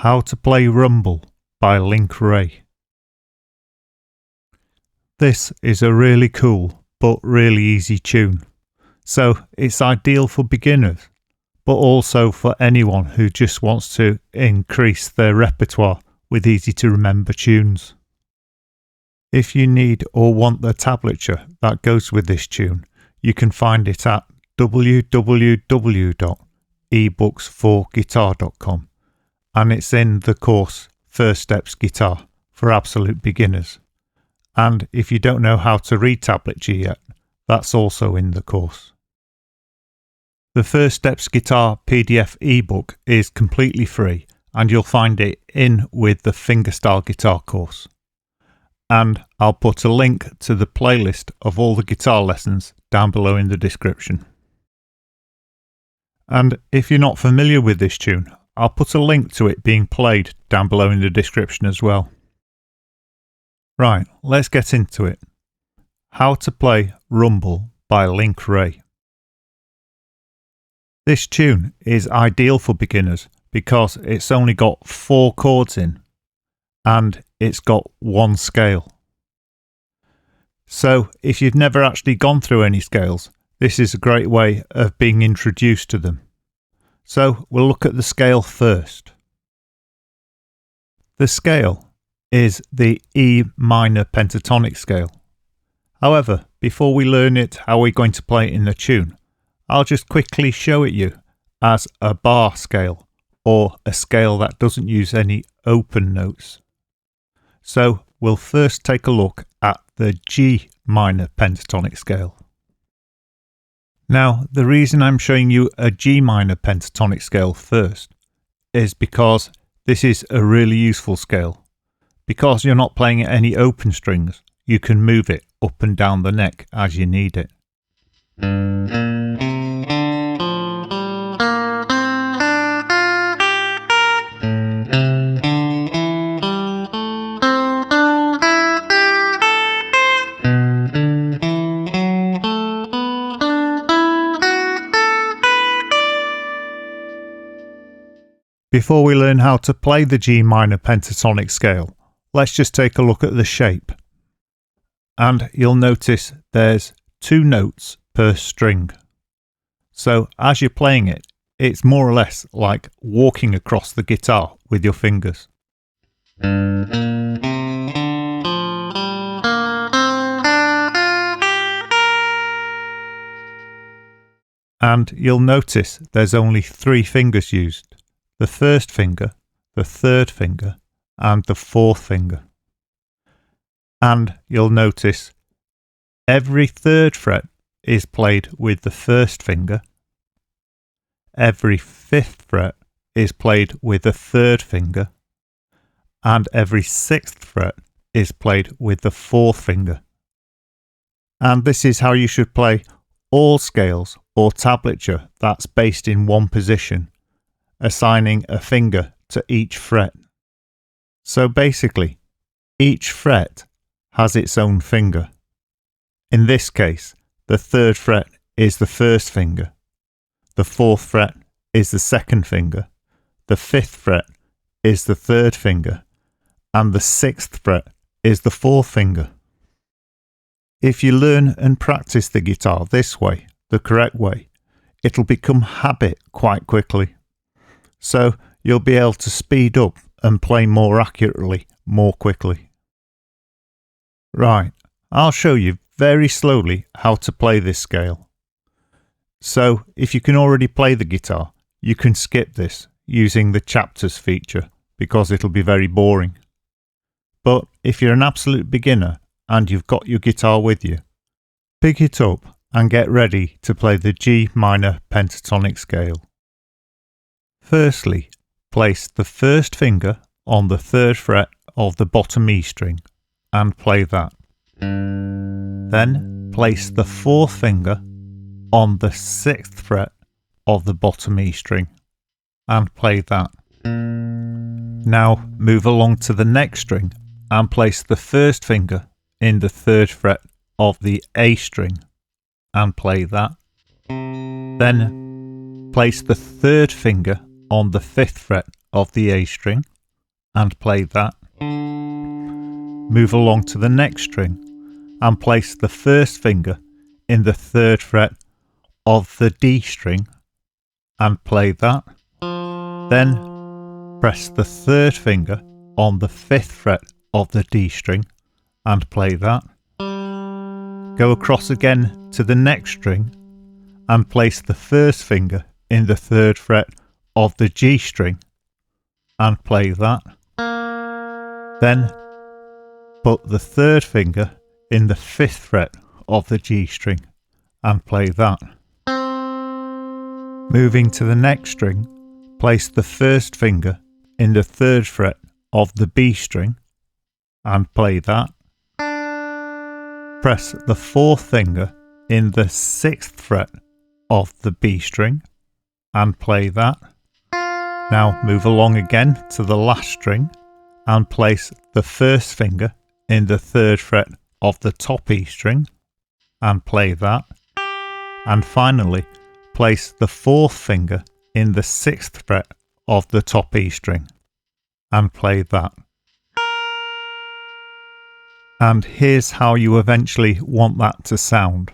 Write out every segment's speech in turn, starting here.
How to Play Rumbel by Link Wray. This is a really cool but really easy tune, so it's ideal for beginners, but also for anyone who just wants to increase their repertoire with easy to remember tunes. If you need or want the tablature that goes with this tune, you can find it at www.ebooksforguitar.com, and it's in the course First Steps Guitar for absolute beginners. And if you don't know how to read tablature yet, that's also in the course. The First Steps Guitar PDF ebook is completely free, and you'll find it in with the fingerstyle guitar course. And I'll put a link to the playlist of all the guitar lessons down below in the description. And if you're not familiar with this tune, I'll put a link to it being played down below in the description as well. Right, let's get into it. How to Play Rumbel by Link Wray. This tune is ideal for beginners because it's only got 4 chords in, and it's got 1 scale. So if you've never actually gone through any scales, this is a great way of being introduced to them. So we'll look at the scale first. The scale is the E minor pentatonic scale. However, before we learn it how we're going to play it in the tune, I'll just quickly show it you as a bar scale, or a scale that doesn't use any open notes. So we'll first take a look at the G minor pentatonic scale. Now, the reason I'm showing you a G minor pentatonic scale first is because this is a really useful scale. Because you're not playing any open strings, you can move it up and down the neck as you need it. Before we learn how to play the G minor pentatonic scale, let's just take a look at the shape. And you'll notice there's 2 notes per string. So as you're playing it, it's more or less like walking across the guitar with your fingers. And you'll notice there's only 3 fingers used. The first finger, the third finger, and the fourth finger. And you'll notice every 3rd fret is played with the first finger, every 5th fret is played with the 3rd finger, and every 6th fret is played with the 4th finger. And this is how you should play all scales or tablature that's based in one position, assigning a finger to each fret. So basically, each fret has its own finger. In this case, the 3rd fret is the first finger, the 4th fret is the 2nd finger, the 5th fret is the 3rd finger, and the 6th fret is the 4th finger. If you learn and practice the guitar this way, the correct way, it'll become habit quite quickly. So you'll be able to speed up and play more accurately, more quickly. Right, I'll show you very slowly how to play this scale. So if you can already play the guitar, you can skip this using the chapters feature because it'll be very boring. But if you're an absolute beginner and you've got your guitar with you, pick it up and get ready to play the G minor pentatonic scale. Firstly, place the first finger on the 3rd fret of the bottom E string and play that. Then place the 4th finger on the 6th fret of the bottom E string and play that. Now move along to the next string and place the first finger in the 3rd fret of the A string and play that. Then place the 3rd finger on the 5th fret of the A string and play that. Move along to the next string and place the first finger in the 3rd fret of the D string and play that. Then press the 3rd finger on the 5th fret of the D string and play that. Go across again to the next string and place the 1st finger in the 3rd fret of the G string and play that. Then put the 3rd finger in the 5th fret of the G string and play that. Moving to the next string, place the 1st finger in the 3rd fret of the B string and play that. Press the 4th finger in the 6th fret of the B string and play that. Now move along again to the last string and place the 1st finger in the 3rd fret of the top E string and play that. And finally, place the 4th finger in the 6th fret of the top E string and play that. And here's how you eventually want that to sound.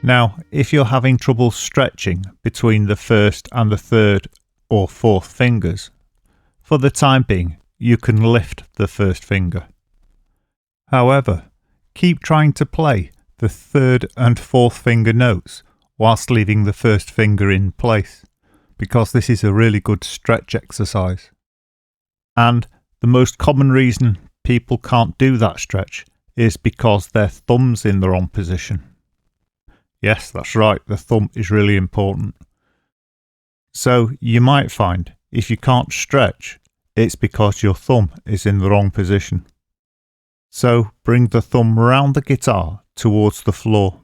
Now, if you're having trouble stretching between the 1st and the 3rd or 4th fingers, for the time being, you can lift the 1st finger. However, keep trying to play the 3rd and 4th finger notes whilst leaving the 1st finger in place, because this is a really good stretch exercise. And the most common reason people can't do that stretch is because their thumb's in the wrong position. Yes, that's right, the thumb is really important. So you might find if you can't stretch, it's because your thumb is in the wrong position. So bring the thumb round the guitar towards the floor,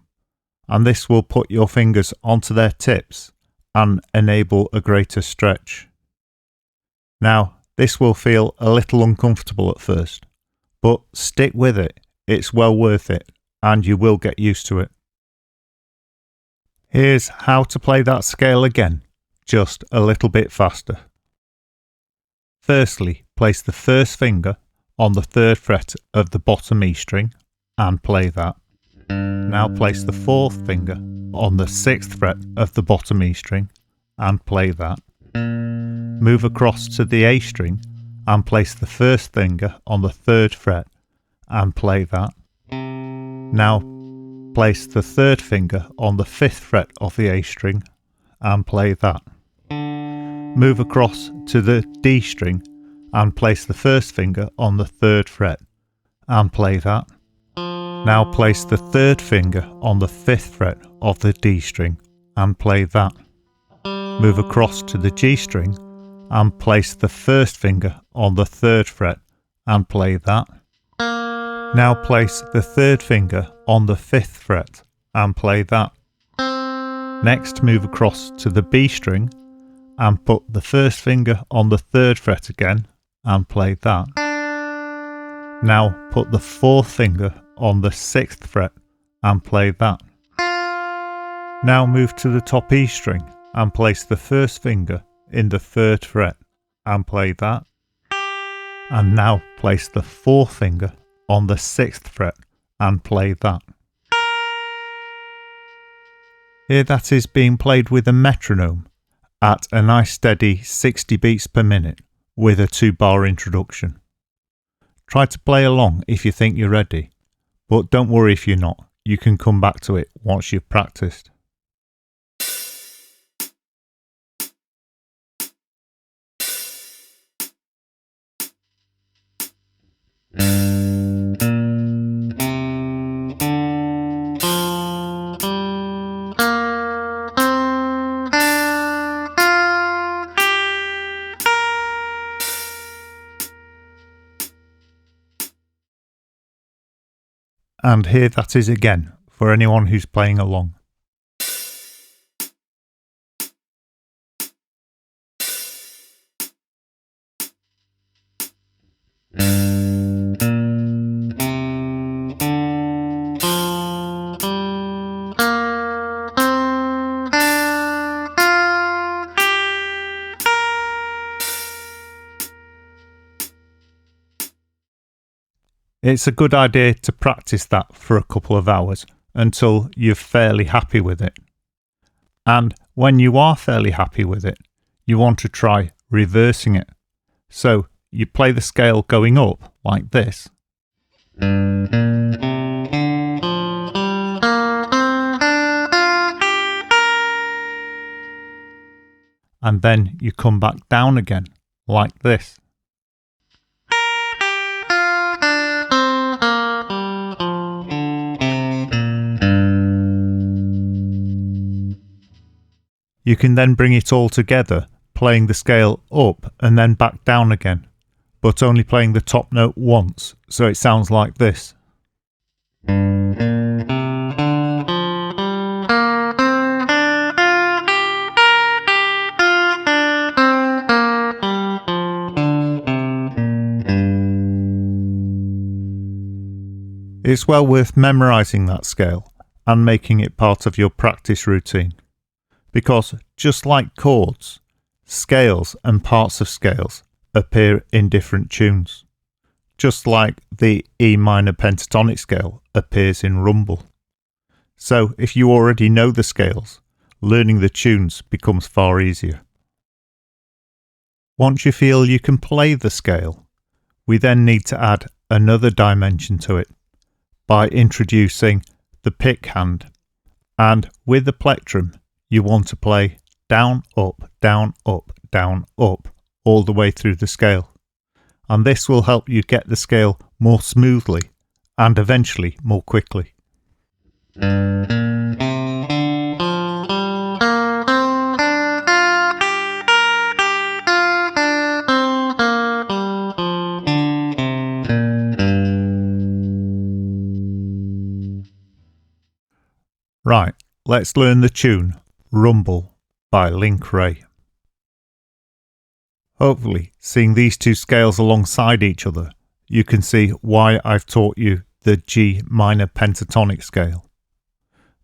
and this will put your fingers onto their tips and enable a greater stretch. Now, this will feel a little uncomfortable at first, but stick with it, it's well worth it, and you will get used to it. Here's how to play that scale again, just a little bit faster. Firstly, place the 1st finger on the 3rd fret of the bottom E string and play that. Now place the 4th finger on the 6th fret of the bottom E string and play that. Move across to the A string and place the 1st finger on the 3rd fret and play that. Now place the 3rd finger on the 5th fret of the A string and play that. Move across to the D string and place the 1st finger on the 3rd fret and play that. Now place the 3rd finger on the 5th fret of the D string and play that. Move across to the G string and place the 1st finger on the 3rd fret and play that. Now place the 3rd finger on the 5th fret and play that. Next, move across to the B string and put the 1st finger on the 3rd fret again and play that. Now put the 4th finger on the 6th fret and play that. Now move to the top E string and place the 1st finger in the 3rd fret and play that. And now place the 4th finger on the 6th fret and play that. Here that is being played with a metronome at a nice steady 60 beats per minute with a 2-bar introduction. Try to play along if you think you're ready, but don't worry if you're not, you can come back to it once you've practiced. And here that is again, for anyone who's playing along. It's a good idea to practice that for a couple of hours until you're fairly happy with it. And when you are fairly happy with it, you want to try reversing it. So you play the scale going up like this. And then you come back down again like this. You can then bring it all together, playing the scale up and then back down again, but only playing the top note once, so it sounds like this. It's well worth memorising that scale and making it part of your practice routine. Because just like chords, scales and parts of scales appear in different tunes, just like the E minor pentatonic scale appears in Rumbel. So if you already know the scales, learning the tunes becomes far easier. Once you feel you can play the scale, we then need to add another dimension to it by introducing the pick hand, and with the plectrum you want to play down, up, down, up, down, up, all the way through the scale. And this will help you get the scale more smoothly and eventually more quickly. Right, let's learn the tune Rumbel by Link Wray. Hopefully, seeing these two scales alongside each other, you can see why I've taught you the G minor pentatonic scale.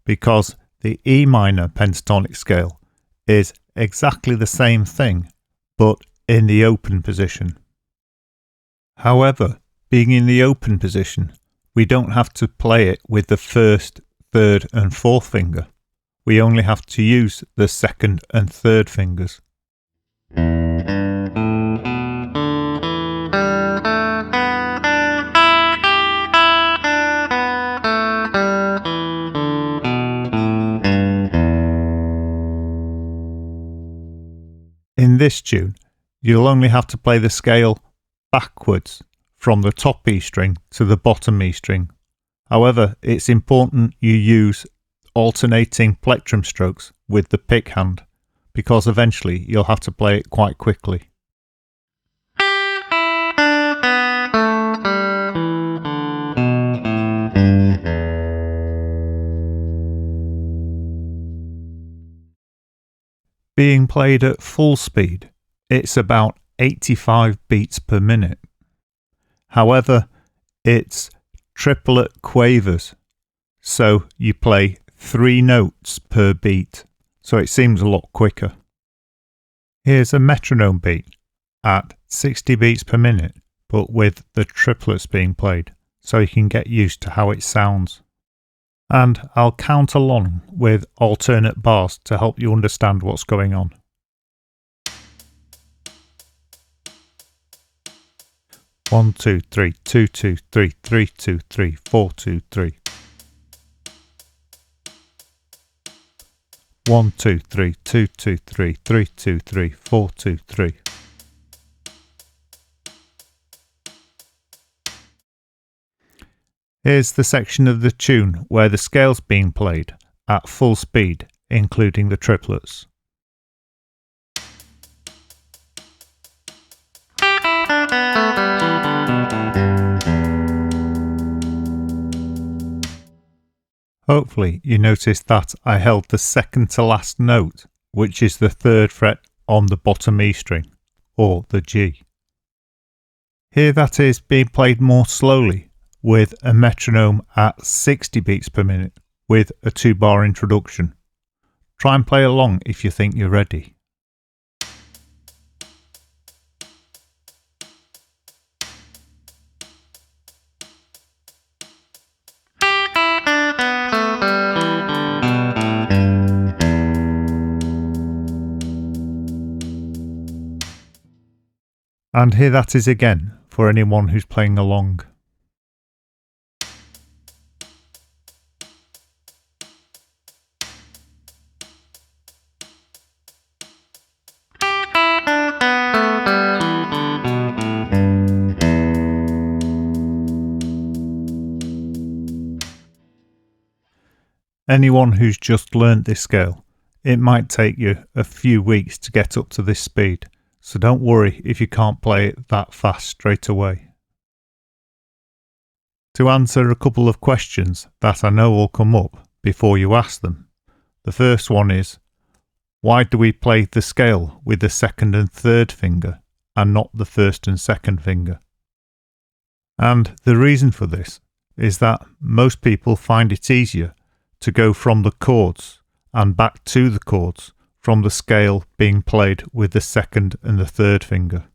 Because the E minor pentatonic scale is exactly the same thing, but in the open position. However, being in the open position, we don't have to play it with the first, third and fourth finger. We only have to use the second and third fingers. In this tune, you'll only have to play the scale backwards from the top E string to the bottom E string. However, it's important you use alternating plectrum strokes with the pick hand, because eventually you'll have to play it quite quickly. Being played at full speed, it's about 85 beats per minute. However, it's triplet quavers, so you play 3 notes per beat, so it seems a lot quicker. Here's a metronome beat at 60 beats per minute, but with the triplets being played, so you can get used to how it sounds. And I'll count along with alternate bars to help you understand what's going on. 1 2 3 2 2 3 3 2 3 4 2 3. 1 2 3 2 2 3 3 2 3 4 2 3. Here's the section of the tune where the scale's being played at full speed, including the triplets. Hopefully you noticed that I held the second to last note, which is the 3rd fret on the bottom E string, or the G. Here that is being played more slowly, with a metronome at 60 beats per minute, with a 2-bar introduction. Try and play along if you think you're ready. And here that is again for anyone who's playing along. Anyone who's just learnt this scale, it might take you a few weeks to get up to this speed, so don't worry if you can't play it that fast straight away. To answer a couple of questions that I know will come up before you ask them. The first one is, why do we play the scale with the second and third finger and not the first and second finger? And the reason for this is that most people find it easier to go from the chords and back to the chords from the scale being played with the second and the third finger.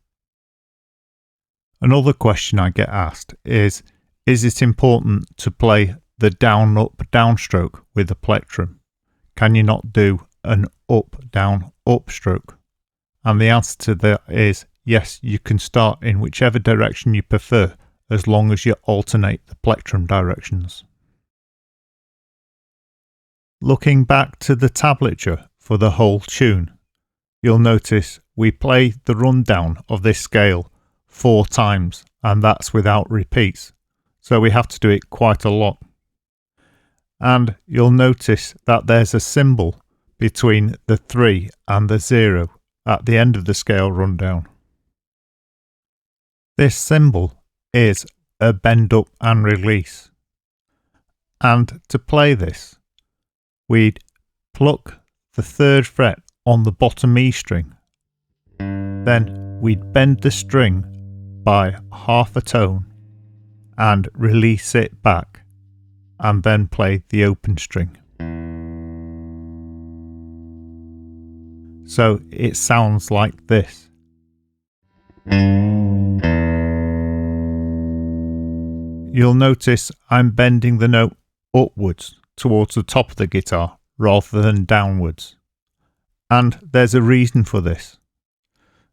Another question I get asked is it important to play the down-up downstroke with the plectrum? Can you not do an up-down upstroke? And the answer to that is yes, you can start in whichever direction you prefer as long as you alternate the plectrum directions. Looking back to the tablature for the whole tune, you'll notice we play the rundown of this scale 4 times, and that's without repeats, so we have to do it quite a lot. And you'll notice that there's a symbol between the 3 and the 0 at the end of the scale rundown. This symbol is a bend up and release, and to play this, we'd pluck the 3rd fret on the bottom E string. Then we'd bend the string by half a tone and release it back, and then play the open string. So it sounds like this. You'll notice I'm bending the note upwards towards the top of the guitar rather than downwards. And there's a reason for this.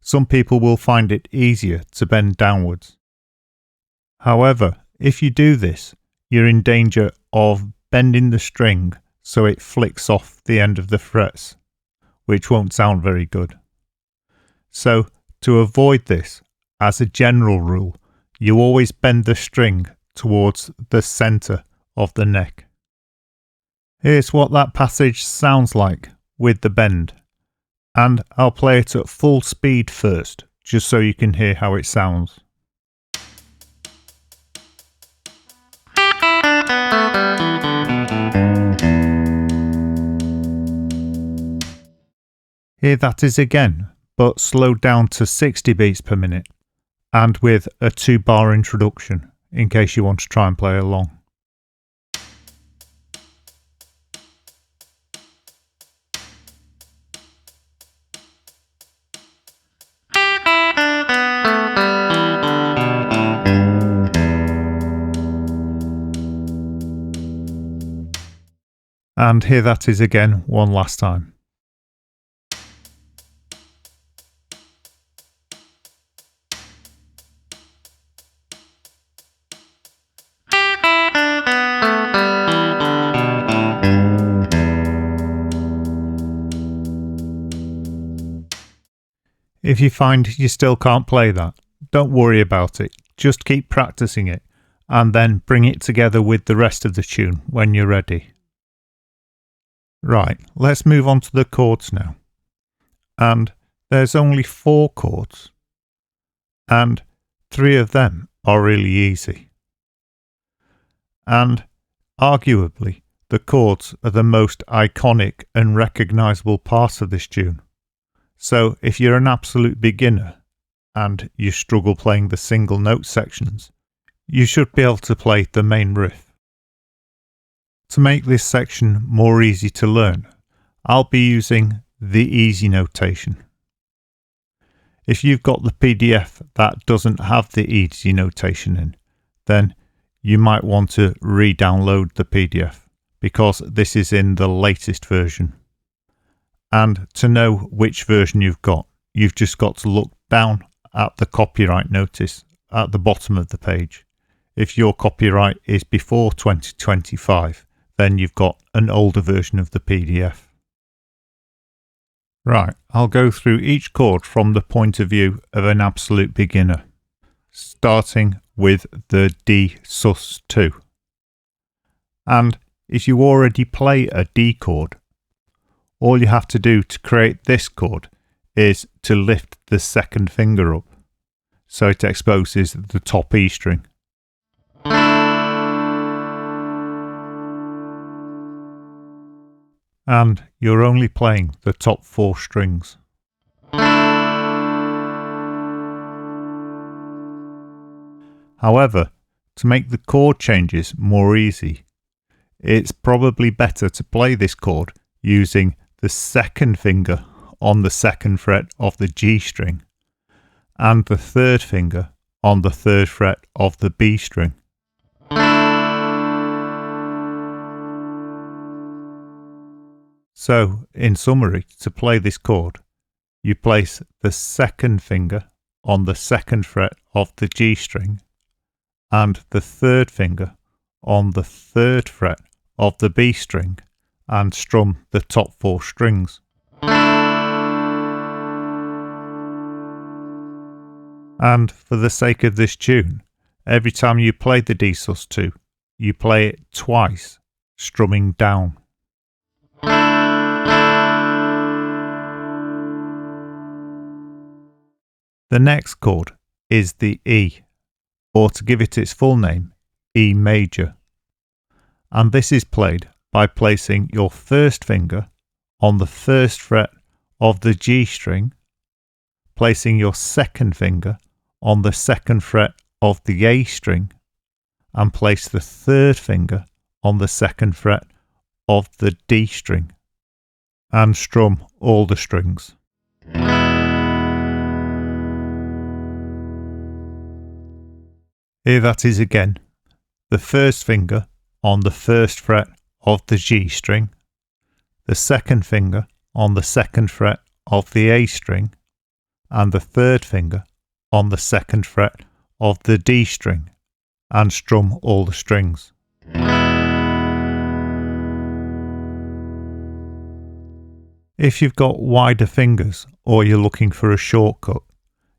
Some people will find it easier to bend downwards. However, if you do this, you're in danger of bending the string so it flicks off the end of the frets, which won't sound very good. So, to avoid this, as a general rule, you always bend the string towards the centre of the neck. Here's what that passage sounds like with the bend, and I'll play it at full speed first, just so you can hear how it sounds. Here that is again, but slowed down to 60 beats per minute, and with a 2-bar introduction, in case you want to try and play along. And here that is again one last time. If you find you still can't play that, don't worry about it, just keep practicing it, and then bring it together with the rest of the tune when you're ready. Right, let's move on to the chords now. And there's only 4 chords, and 3 of them are really easy. And arguably, the chords are the most iconic and recognisable parts of this tune. So if you're an absolute beginner and you struggle playing the single note sections, you should be able to play the main riff. To make this section more easy to learn, I'll be using the easy notation. If you've got the PDF that doesn't have the easy notation in, then you might want to re-download the PDF because this is in the latest version. And to know which version you've got, you've just got to look down at the copyright notice at the bottom of the page. If your copyright is before 2025, then you've got an older version of the PDF. Right, I'll go through each chord from the point of view of an absolute beginner, starting with the D sus2. And if you already play a D chord, all you have to do to create this chord is to lift the second finger up, so it exposes the top E string. And you're only playing the top 4 strings. However, to make the chord changes more easy, it's probably better to play this chord using the second finger on the 2nd fret of the G string and the 3rd finger on the 3rd fret of the B string. So, in summary, to play this chord, you place the 2nd finger on the 2nd fret of the G string and the 3rd finger on the 3rd fret of the B string and strum the top 4 strings. And for the sake of this tune, every time you play the D sus2, you play it twice, strumming down. The next chord is the E, or to give it its full name, E major. And this is played by placing your 1st finger on the 1st fret of the G string, placing your 2nd finger on the 2nd fret of the A string, and place the 3rd finger on the 2nd fret of the D string, and strum all the strings. Here that is again, the 1st finger on the 1st fret of the G string, the 2nd finger on the 2nd fret of the A string, and the 3rd finger on the 2nd fret of the D string, and strum all the strings. If you've got wider fingers or you're looking for a shortcut,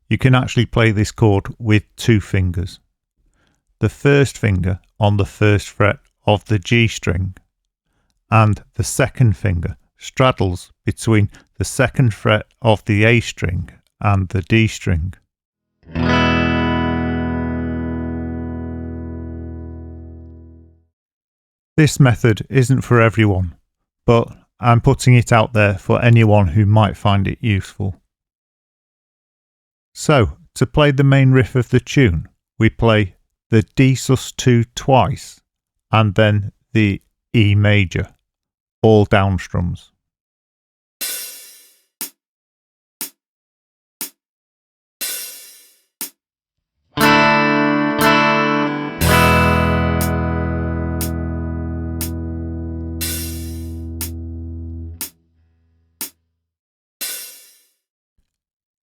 you can actually play this chord with 2 fingers. The 1st finger on the 1st fret of the G string, and the 2nd finger straddles between the 2nd fret of the A string and the D string. This method isn't for everyone, but I'm putting it out there for anyone who might find it useful. So, to play the main riff of the tune, we play the D sus2 twice, and then the E major, all down strums.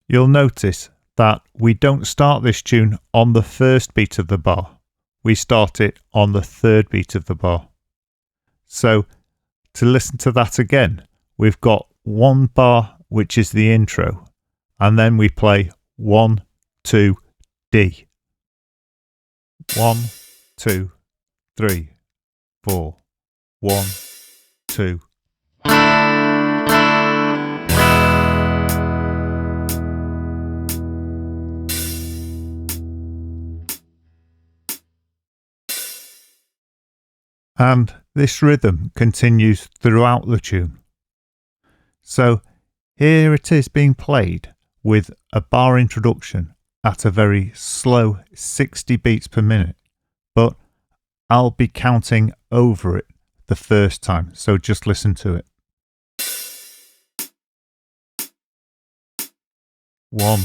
You'll notice that we don't start this tune on the 1st beat of the bar, we start it on the 3rd beat of the bar. So to listen to that again, we've got 1 bar which is the intro, and then we play 1, 2, D. 1, 2, 3, 4, 1, 2. And this rhythm continues throughout the tune. So here it is being played with a bar introduction at a very slow 60 beats per minute, but I'll be counting over it the first time, so just listen to it. 1,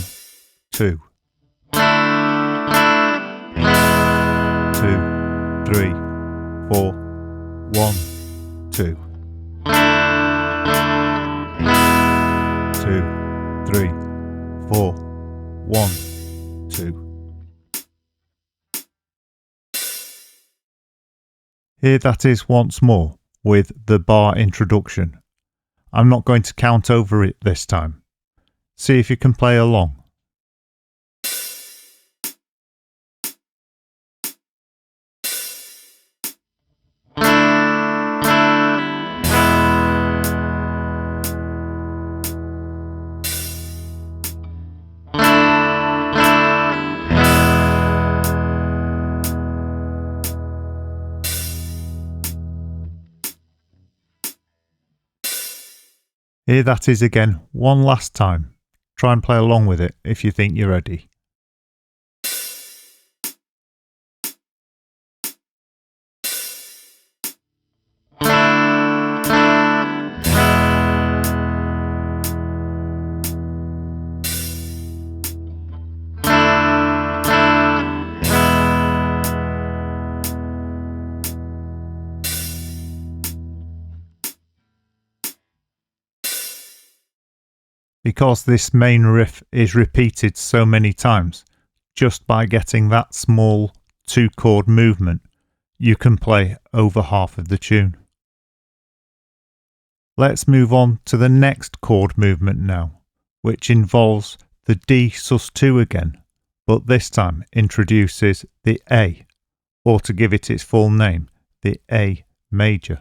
2, 2, 3, 4, 1, 2, 2, 3, 4, 1, 2. Here that is once more with the bar introduction. I'm not going to count over it this time. See if you can play along. Here that is again one last time. Try and play along with it if you think you're ready. Because this main riff is repeated so many times, just by getting that small 2-chord movement, you can play over half of the tune. Let's move on to the next chord movement now, which involves the D sus2 again, but this time introduces the A, or to give it its full name, the A major.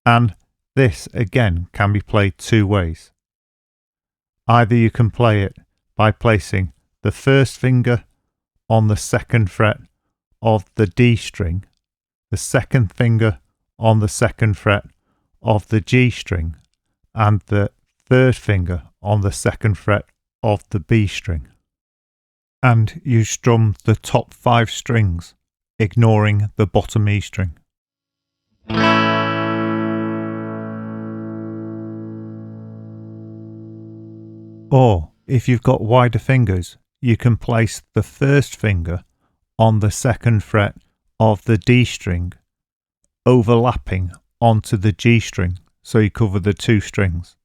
And this again can be played two ways. Either you can play it by placing the first finger on the 2nd fret of the D string, the 2nd finger on the 2nd fret of the G string, and the 3rd finger on the 2nd fret of the B string. And you strum the top 5 strings, ignoring the bottom E string. Or, if you've got wider fingers, you can place the 1st finger on the 2nd fret of the D string, overlapping onto the G string, so you cover the 2 strings,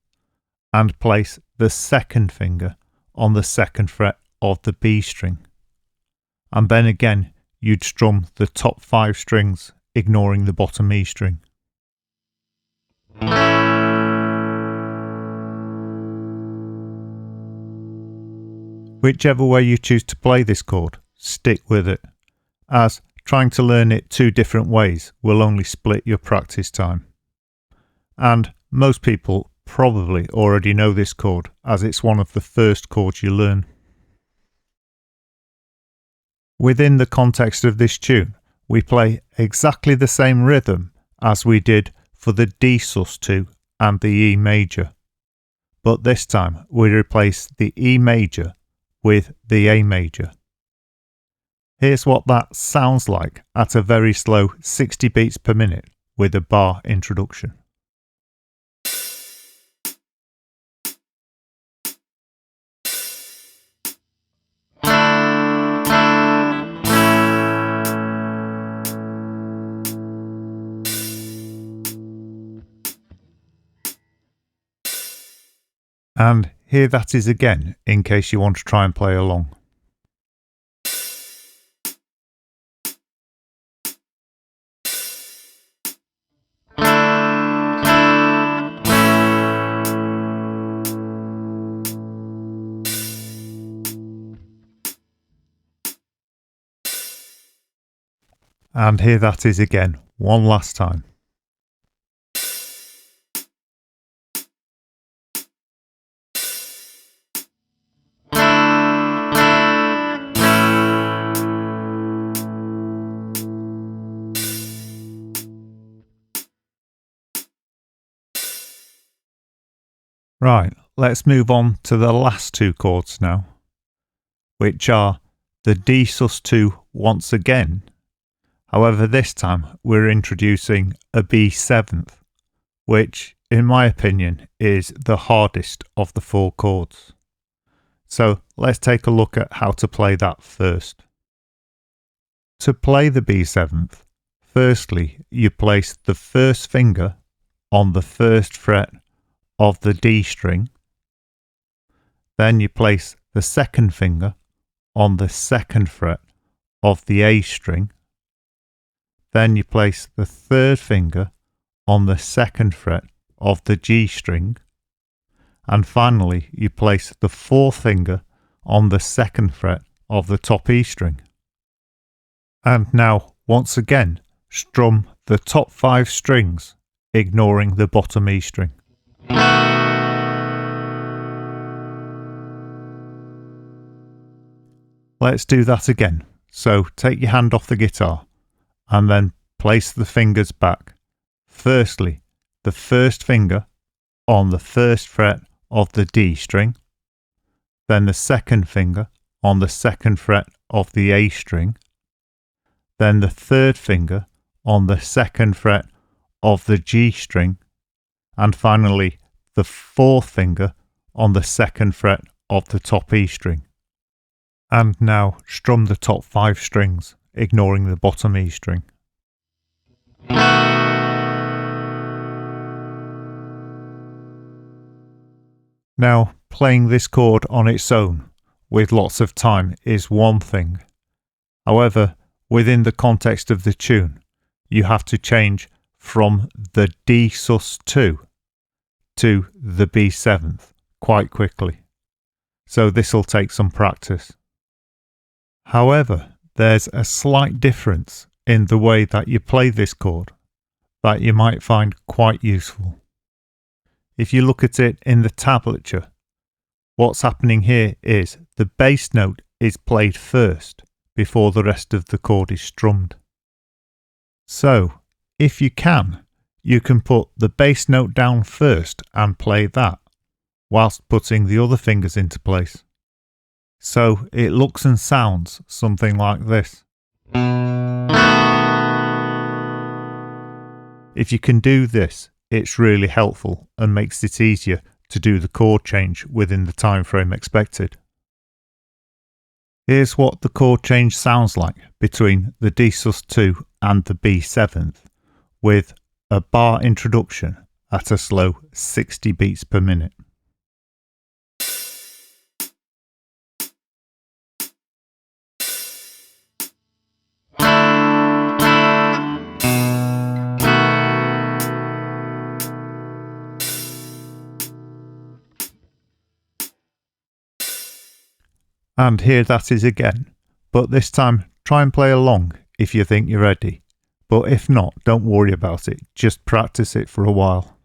and place the 2nd finger on the 2nd fret of the B string. And then again, you'd strum the top 5 strings, ignoring the bottom E string. Whichever way you choose to play this chord, stick with it, as trying to learn it 2 different ways will only split your practice time. And most people probably already know this chord, as it's one of the first chords you learn. Within the context of this tune, we play exactly the same rhythm as we did for the D sus2 and the E major, but this time we replace the E major with the A major. Here's what that sounds like at a very slow 60 beats per minute with a bar introduction. And here that is again, in case you want to try and play along. And here that is again, one last time. Right, let's move on to the last 2 chords now, which are the D sus2 once again. However, this time we're introducing a B7th, which, in my opinion, is the hardest of the 4 chords. So let's take a look at how to play that first. To play the B7th, firstly you place the 1st finger on the 1st fret of the D string, then you place the 2nd finger on the 2nd fret of the A string. Then you place the 3rd finger on the 2nd fret of the G string. And finally, you place the 4th finger on the 2nd fret of the top E string. And now, once again, strum the top 5 strings, ignoring the bottom E string. Let's do that again. So take your hand off the guitar and then place the fingers back. Firstly, the 1st finger on the 1st fret of the D string, then the 2nd finger on the 2nd fret of the A string, then the 3rd finger on the 2nd fret of the G string, and finally the 4th finger on the 2nd fret of the top E string. And now strum the top 5 strings, ignoring the bottom E string. Now, playing this chord on its own with lots of time is one thing. However, within the context of the tune, you have to change from the D sus2 to the B7th quite quickly. So this will take some practice. However, there's a slight difference in the way that you play this chord that you might find quite useful. If you look at it in the tablature, what's happening here is the bass note is played first before the rest of the chord is strummed. So, if you can put the bass note down first and play that, whilst putting the other fingers into place. So it looks and sounds something like this. If you can do this, it's really helpful and makes it easier to do the chord change within the time frame expected. Here's what the chord change sounds like between the D sus2 and the B7th, with a bar introduction at a slow 60 beats per minute. And here that is again, but this time try and play along if you think you're ready. But if not, don't worry about it, just practice it for a while.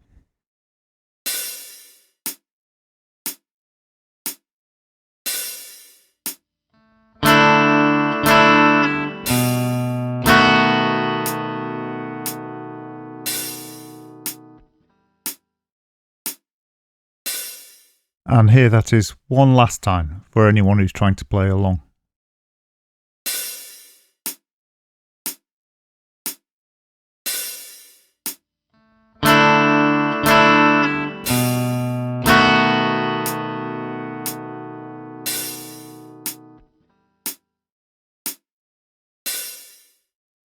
And here that is one last time for anyone who's trying to play along.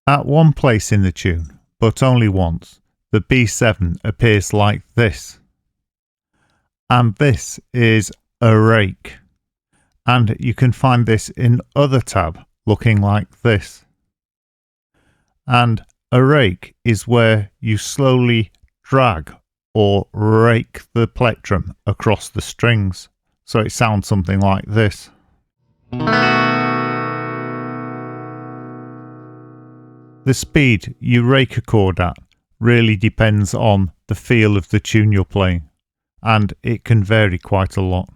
At one place in the tune, but only once, the B7 appears like this. And this is a rake. And you can find this in other tab looking like this. And a rake is where you slowly drag or rake the plectrum across the strings. So it sounds something like this. The speed you rake a chord at really depends on the feel of the tune you're playing, and it can vary quite a lot.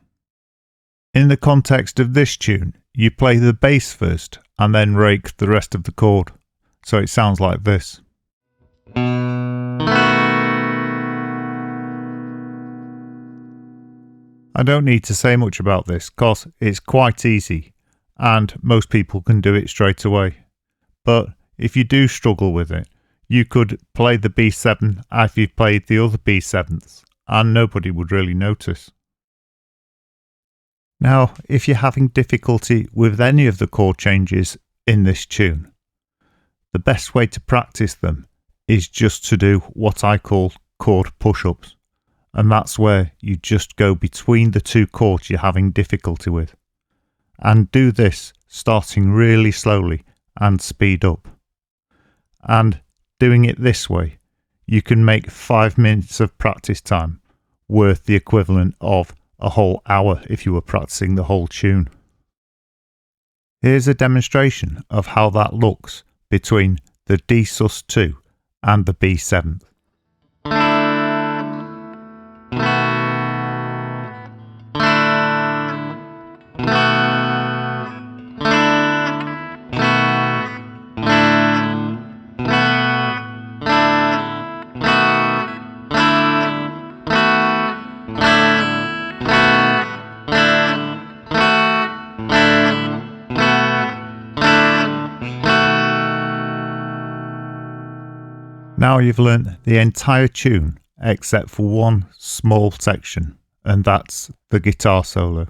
In the context of this tune, you play the bass first and then rake the rest of the chord, so it sounds like this. I don't need to say much about this because it's quite easy and most people can do it straight away. But if you do struggle with it, you could play the B7 as you've played the other B7s and nobody would really notice. Now, if you're having difficulty with any of the chord changes in this tune, the best way to practice them is just to do what I call chord push-ups, and that's where you just go between the two chords you're having difficulty with, and do this starting really slowly and speed up. And doing it this way, you can make 5 minutes of practice time worth the equivalent of a whole hour if you were practicing the whole tune. Here's a demonstration of how that looks between the D sus2 and the B7. Now you've learnt the entire tune except for one small section, and that's the guitar solo.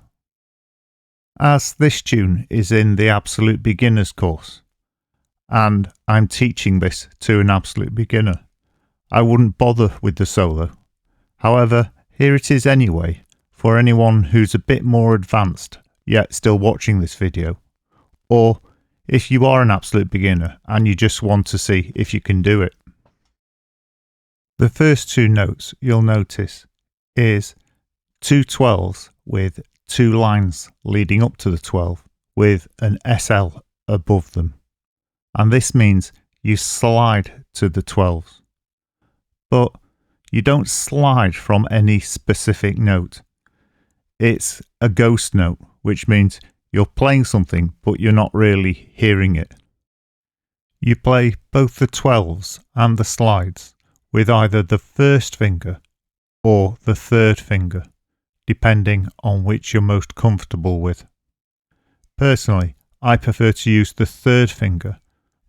As this tune is in the Absolute Beginners course, and I'm teaching this to an absolute beginner, I wouldn't bother with the solo. However, here it is anyway, for anyone who's a bit more advanced yet still watching this video, or if you are an absolute beginner and you just want to see if you can do it. The first two notes you'll notice is two 12s with two lines leading up to the 12 with an SL above them. And this means you slide to the 12s. But you don't slide from any specific note. It's a ghost note, which means you're playing something but you're not really hearing it. You play both the 12s and the slides with either the first finger or the third finger, depending on which you're most comfortable with. Personally, I prefer to use the third finger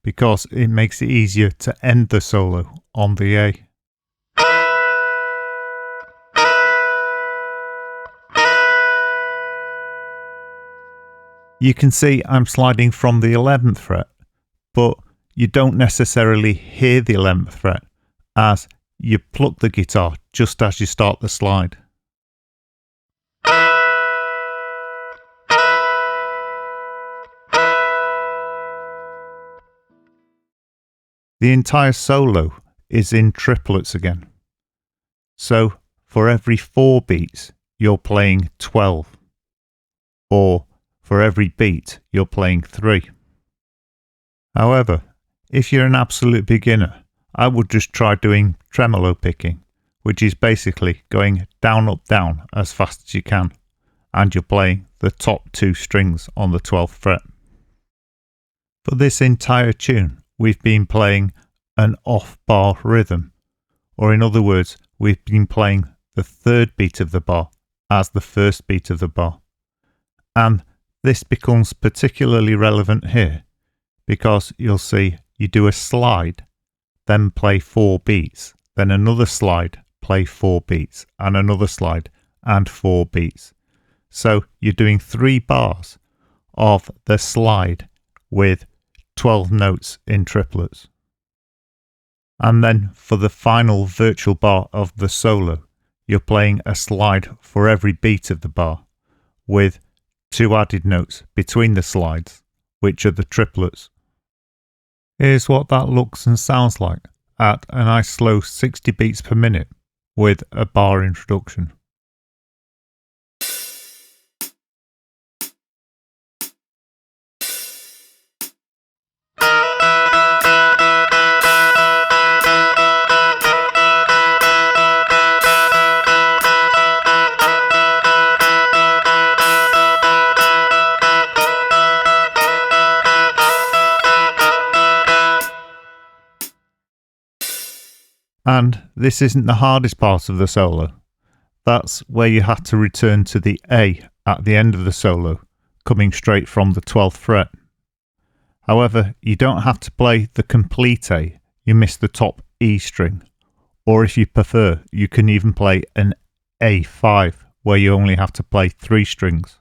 because it makes it easier to end the solo on the A. You can see I'm sliding from the 11th fret, but you don't necessarily hear the 11th fret, as you pluck the guitar just as you start the slide. The entire solo is in triplets again. So for every 4 beats, you're playing 12. Or for every beat, you're playing 3. However, if you're an absolute beginner, I would just try doing tremolo picking, which is basically going down, up, down as fast as you can, and you're playing the top 2 strings on the 12th fret. For this entire tune, we've been playing an off-bar rhythm, or in other words, we've been playing the 3rd beat of the bar as the 1st beat of the bar. And this becomes particularly relevant here, because you'll see you do a slide, then play 4 beats, then another slide, play 4 beats, and another slide, and 4 beats. So you're doing 3 bars of the slide with 12 notes in triplets. And then for the final virtual bar of the solo, you're playing a slide for every beat of the bar, with 2 added notes between the slides, which are the triplets. Here's what that looks and sounds like at a nice slow 60 beats per minute with a bar introduction. And this isn't the hardest part of the solo. That's where you have to return to the A at the end of the solo, coming straight from the 12th fret. However, you don't have to play the complete A, you miss the top E string. Or if you prefer, you can even play an A5, where you only have to play 3 strings.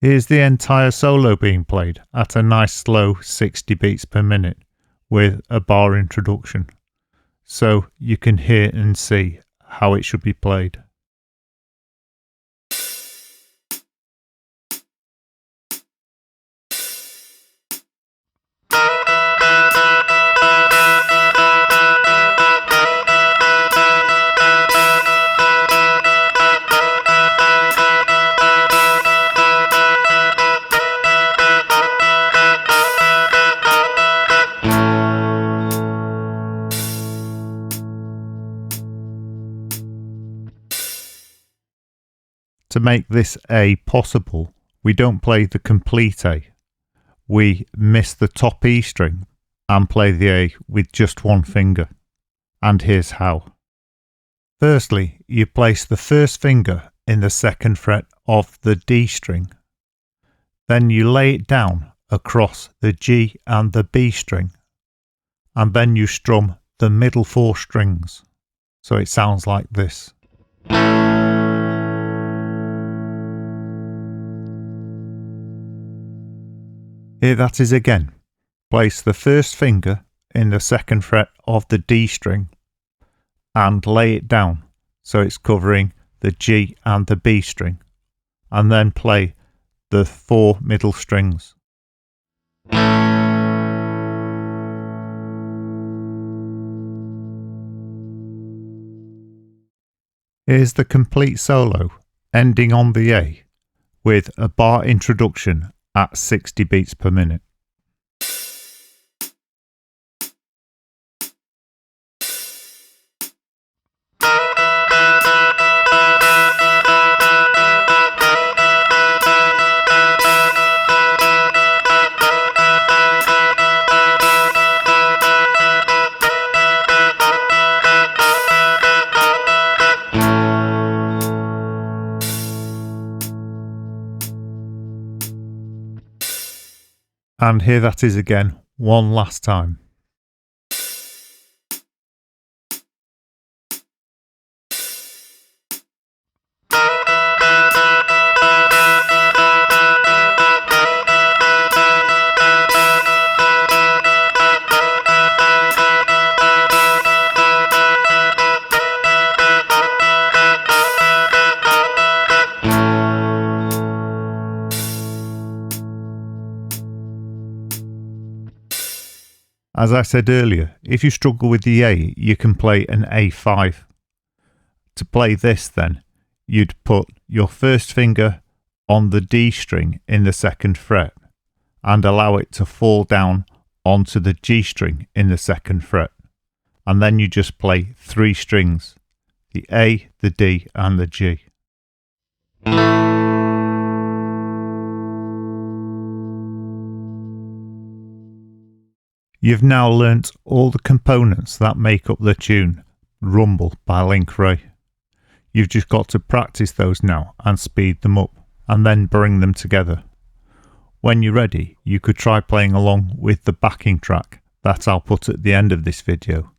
Here's the entire solo being played at a nice slow 60 beats per minute with a bar introduction, so you can hear and see how it should be played. To make this A possible, we don't play the complete A. We miss the top E string and play the A with just one finger. And here's how. Firstly, you place the first finger in the second fret of the D string. Then you lay it down across the G and the B string. And then you strum the middle 4 strings. So it sounds like this. Here that is again. Place the first finger in the second fret of the D string and lay it down so it's covering the G and the B string, and then play the 4 middle strings. Here's the complete solo ending on the A with a bar introduction at 60 beats per minute. And here that is again, one last time. As I said earlier, if you struggle with the A, you can play an A5. To play this then, you'd put your first finger on the D string in the second fret and allow it to fall down onto the G string in the second fret. And then you just play 3 strings, the A, the D and the G. You've now learnt all the components that make up the tune Rumbel by Link Wray. You've just got to practice those now and speed them up and then bring them together. When you're ready, you could try playing along with the backing track that I'll put at the end of this video,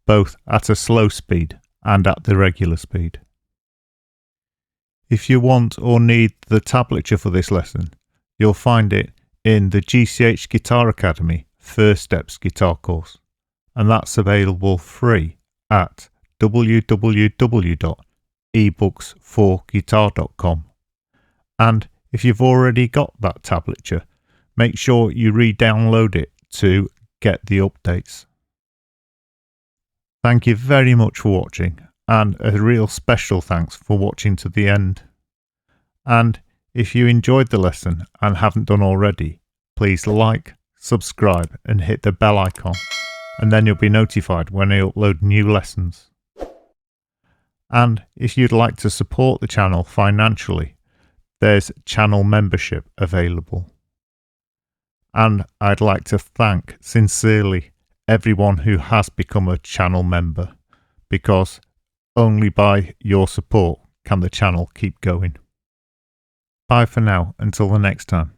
both at a slow speed and at the regular speed. If you want or need the tablature for this lesson, you'll find it in the GCH Guitar Academy First Steps guitar course, and that's available free at www.ebooks4guitar.com. And if you've already got that tablature, make sure you re-download it to get the updates. Thank you very much for watching, and a real special thanks for watching to the end. And if you enjoyed the lesson and haven't done already, please like, subscribe and hit the bell icon, and then you'll be notified when I upload new lessons. And if you'd like to support the channel financially, there's channel membership available. And I'd like to thank sincerely everyone who has become a channel member, because only by your support can the channel keep going. Bye for now, until the next time.